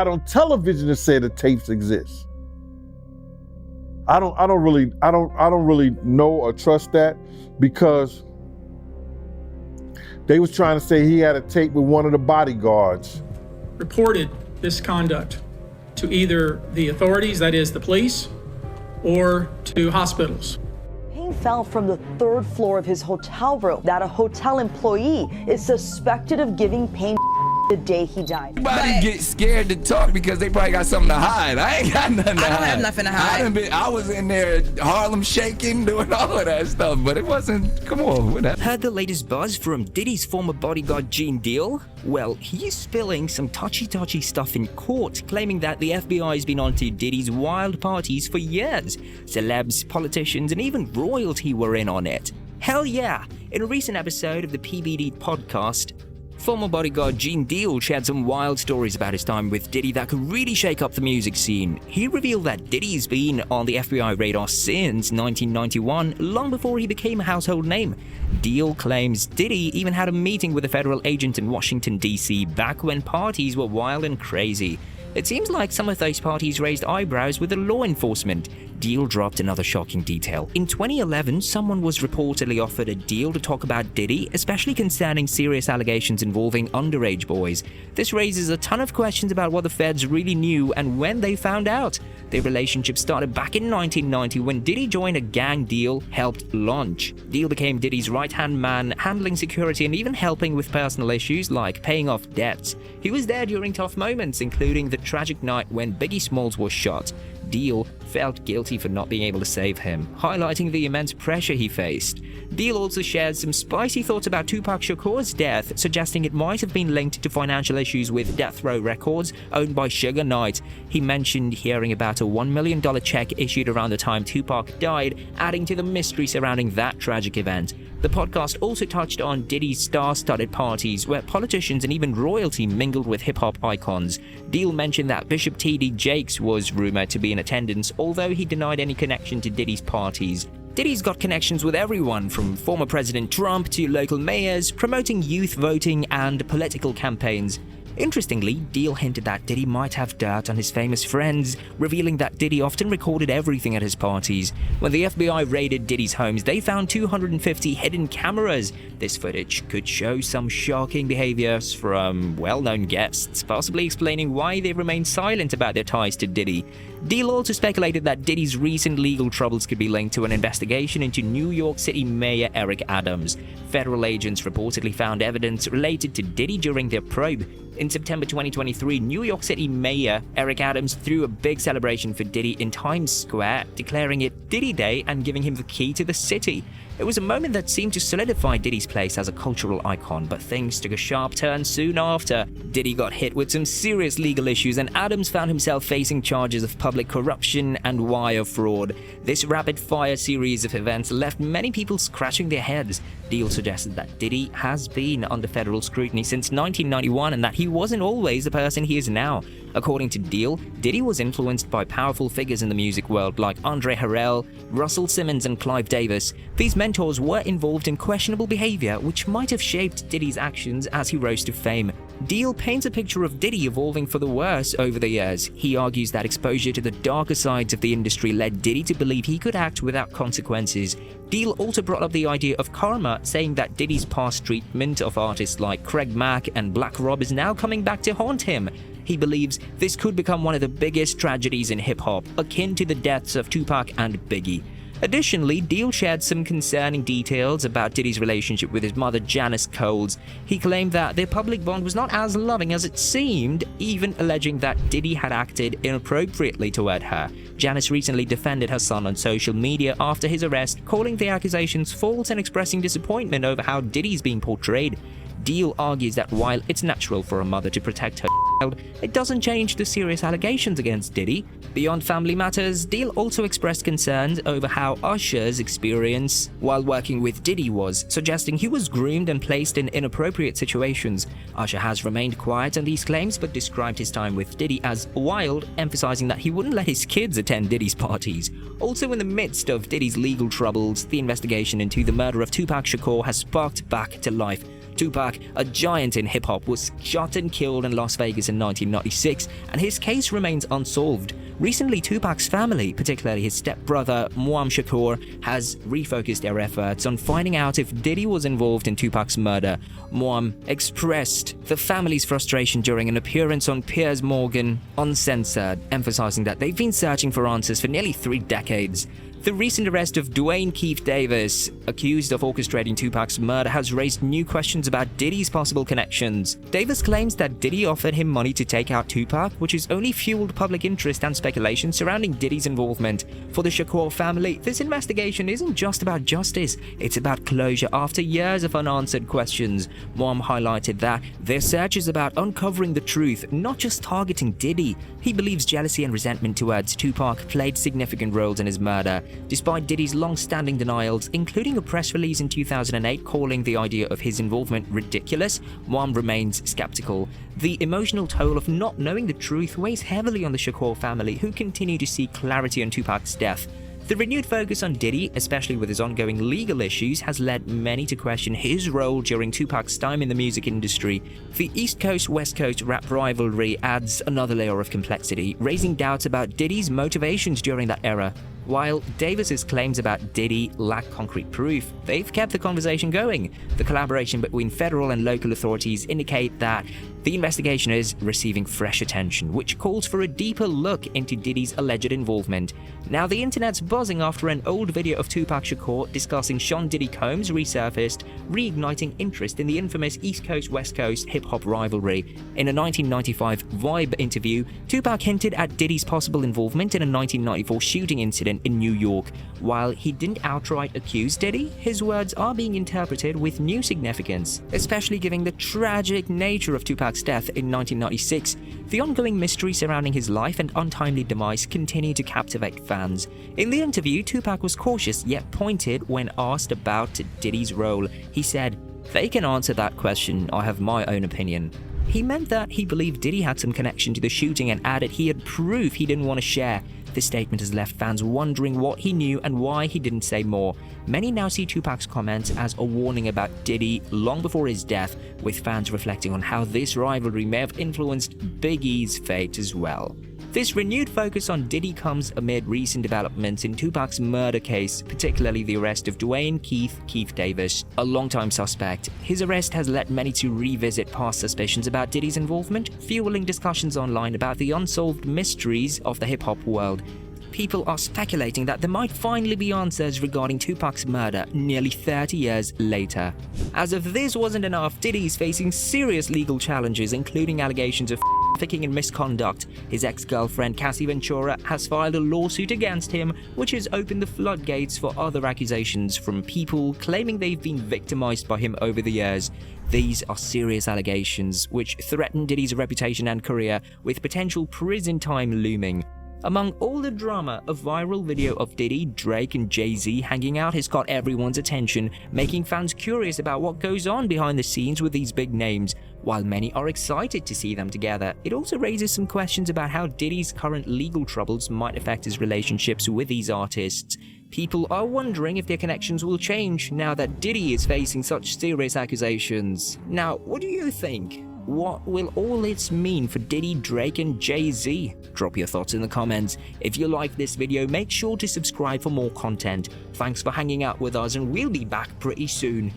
got on television to say the tapes exist. I don't really know or trust that, because they was trying to say he had a tape with one of the bodyguards. Reported this conduct to either the authorities, that is the police, or to hospitals. Payne fell from the 3rd floor of his hotel room that a hotel employee is suspected of giving Payne the day he died. Everybody get scared to talk because they probably got something to hide. I ain't got nothing to hide. I don't have nothing to hide. I was in there Harlem shaking, doing all of that stuff, but it wasn't, come on. What Heard the latest buzz from Diddy's former bodyguard Gene Deal? Well, he's spilling some touchy stuff in court, claiming that the FBI has been onto Diddy's wild parties for years. Celebs, politicians, and even royalty were in on it. Hell yeah! In a recent episode of the PBD podcast, former bodyguard Gene Deal shared some wild stories about his time with Diddy that could really shake up the music scene. He revealed that Diddy's been on the FBI radar since 1991, long before he became a household name. Deal claims Diddy even had a meeting with a federal agent in Washington, D.C. back when parties were wild and crazy. It seems like some of those parties raised eyebrows with the law enforcement. Deal dropped another shocking detail. In 2011, someone was reportedly offered a deal to talk about Diddy, especially concerning serious allegations involving underage boys. This raises a ton of questions about what the feds really knew and when they found out. Their relationship started back in 1990 when Diddy joined a gang Deal helped launch. Deal became Diddy's right-hand man, handling security and even helping with personal issues like paying off debts. He was there during tough moments, including the tragic night when Biggie Smalls was shot. Deal felt guilty for not being able to save him, highlighting the immense pressure he faced. Deal also shared some spicy thoughts about Tupac Shakur's death, suggesting it might have been linked to financial issues with Death Row Records, owned by Suge Knight. He mentioned hearing about a $1 million check issued around the time Tupac died, adding to the mystery surrounding that tragic event. The podcast also touched on Diddy's star-studded parties, where politicians and even royalty mingled with hip-hop icons. Deal mentioned that Bishop T.D. Jakes was rumored to be in attendance, although he denied any connection to Diddy's parties. Diddy's got connections with everyone, from former President Trump to local mayors, promoting youth voting and political campaigns. Interestingly, Deal hinted that Diddy might have dirt on his famous friends, revealing that Diddy often recorded everything at his parties. When the FBI raided Diddy's homes, they found 250 hidden cameras. This footage could show some shocking behaviors from well-known guests, possibly explaining why they remained silent about their ties to Diddy. Deal also speculated that Diddy's recent legal troubles could be linked to an investigation into New York City Mayor Eric Adams. Federal agents reportedly found evidence related to Diddy during their probe. In September 2023, New York City Mayor Eric Adams threw a big celebration for Diddy in Times Square, declaring it Diddy Day and giving him the key to the city. It was a moment that seemed to solidify Diddy's place as a cultural icon, but things took a sharp turn soon after. Diddy got hit with some serious legal issues, and Adams found himself facing charges of public corruption and wire fraud. This rapid-fire series of events left many people scratching their heads. Deal suggested that Diddy has been under federal scrutiny since 1991 and that he wasn't always the person he is now. According to Deal, Diddy was influenced by powerful figures in the music world like Andre Harrell, Russell Simmons, and Clive Davis. These mentors were involved in questionable behavior, which might have shaped Diddy's actions as he rose to fame. Deal paints a picture of Diddy evolving for the worse over the years. He argues that exposure to the darker sides of the industry led Diddy to believe he could act without consequences. Deal also brought up the idea of karma, saying that Diddy's past treatment of artists like Craig Mack and Black Rob is now coming back to haunt him. He believes this could become one of the biggest tragedies in hip-hop, akin to the deaths of Tupac and Biggie. Additionally, Deal shared some concerning details about Diddy's relationship with his mother, Janice Coles. He claimed that their public bond was not as loving as it seemed, even alleging that Diddy had acted inappropriately toward her. Janice recently defended her son on social media after his arrest, calling the accusations false and expressing disappointment over how Diddy's being portrayed. Deal argues that while it's natural for a mother to protect her child, it doesn't change the serious allegations against Diddy. Beyond family matters, Deal also expressed concerns over how Usher's experience while working with Diddy was, suggesting he was groomed and placed in inappropriate situations. Usher has remained quiet on these claims but described his time with Diddy as wild, emphasizing that he wouldn't let his kids attend Diddy's parties. Also, in the midst of Diddy's legal troubles, the investigation into the murder of Tupac Shakur has sparked back to life. Tupac, a giant in hip-hop, was shot and killed in Las Vegas in 1996, and his case remains unsolved. Recently, Tupac's family, particularly his stepbrother Muam Shakur, has refocused their efforts on finding out if Diddy was involved in Tupac's murder. Muam expressed the family's frustration during an appearance on Piers Morgan Uncensored, emphasizing that they've been searching for answers for nearly 3 decades. The recent arrest of Dwayne Keith Davis, accused of orchestrating Tupac's murder, has raised new questions about Diddy's possible connections. Davis claims that Diddy offered him money to take out Tupac, which has only fueled public interest and speculation surrounding Diddy's involvement. For the Shakur family, this investigation isn't just about justice, it's about closure after years of unanswered questions. Muam highlighted that their search is about uncovering the truth, not just targeting Diddy. He believes jealousy and resentment towards Tupac played significant roles in his murder. Despite Diddy's long-standing denials, including a press release in 2008 calling the idea of his involvement ridiculous, Muam remains skeptical. The emotional toll of not knowing the truth weighs heavily on the Shakur family, who continue to seek clarity on Tupac's death. The renewed focus on Diddy, especially with his ongoing legal issues, has led many to question his role during Tupac's time in the music industry. The East Coast-West Coast rap rivalry adds another layer of complexity, raising doubts about Diddy's motivations during that era. While Davis's claims about Diddy lack concrete proof, they've kept the conversation going. The collaboration between federal and local authorities indicate that the investigation is receiving fresh attention, which calls for a deeper look into Diddy's alleged involvement. Now, the internet's buzzing after an old video of Tupac Shakur discussing Sean Diddy Combs resurfaced, reigniting interest in the infamous East Coast-West Coast hip-hop rivalry. In a 1995 Vibe interview, Tupac hinted at Diddy's possible involvement in a 1994 shooting incident in New York. While he didn't outright accuse Diddy, his words are being interpreted with new significance, especially given the tragic nature of Tupac's death in 1996. The ongoing mystery surrounding his life and untimely demise continue to captivate fans. In the interview, Tupac was cautious yet pointed when asked about Diddy's role. He said, "They can answer that question, I have my own opinion." He meant that he believed Diddy had some connection to the shooting and added he had proof he didn't want to share. This statement has left fans wondering what he knew and why he didn't say more. Many now see Tupac's comments as a warning about Diddy long before his death, with fans reflecting on how this rivalry may have influenced Big E's fate as well. This renewed focus on Diddy comes amid recent developments in Tupac's murder case, particularly the arrest of Dwayne Keith Davis, a longtime suspect. His arrest has led many to revisit past suspicions about Diddy's involvement, fueling discussions online about the unsolved mysteries of the hip-hop world. People are speculating that there might finally be answers regarding Tupac's murder nearly 30 years later. As if this wasn't enough, Diddy is facing serious legal challenges, including allegations of trafficking and misconduct. His ex-girlfriend Cassie Ventura has filed a lawsuit against him, which has opened the floodgates for other accusations from people claiming they've been victimized by him over the years. These are serious allegations which threaten Diddy's reputation and career, with potential prison time looming. Among all the drama, a viral video of Diddy, Drake and Jay-Z hanging out has got everyone's attention, making fans curious about what goes on behind the scenes with these big names. While many are excited to see them together, it also raises some questions about how Diddy's current legal troubles might affect his relationships with these artists. People are wondering if their connections will change now that Diddy is facing such serious accusations. Now, what do you think? What will all this mean for Diddy, Drake and Jay-Z? Drop your thoughts in the comments. If you like this video, make sure to subscribe for more content. Thanks for hanging out with us, and we'll be back pretty soon.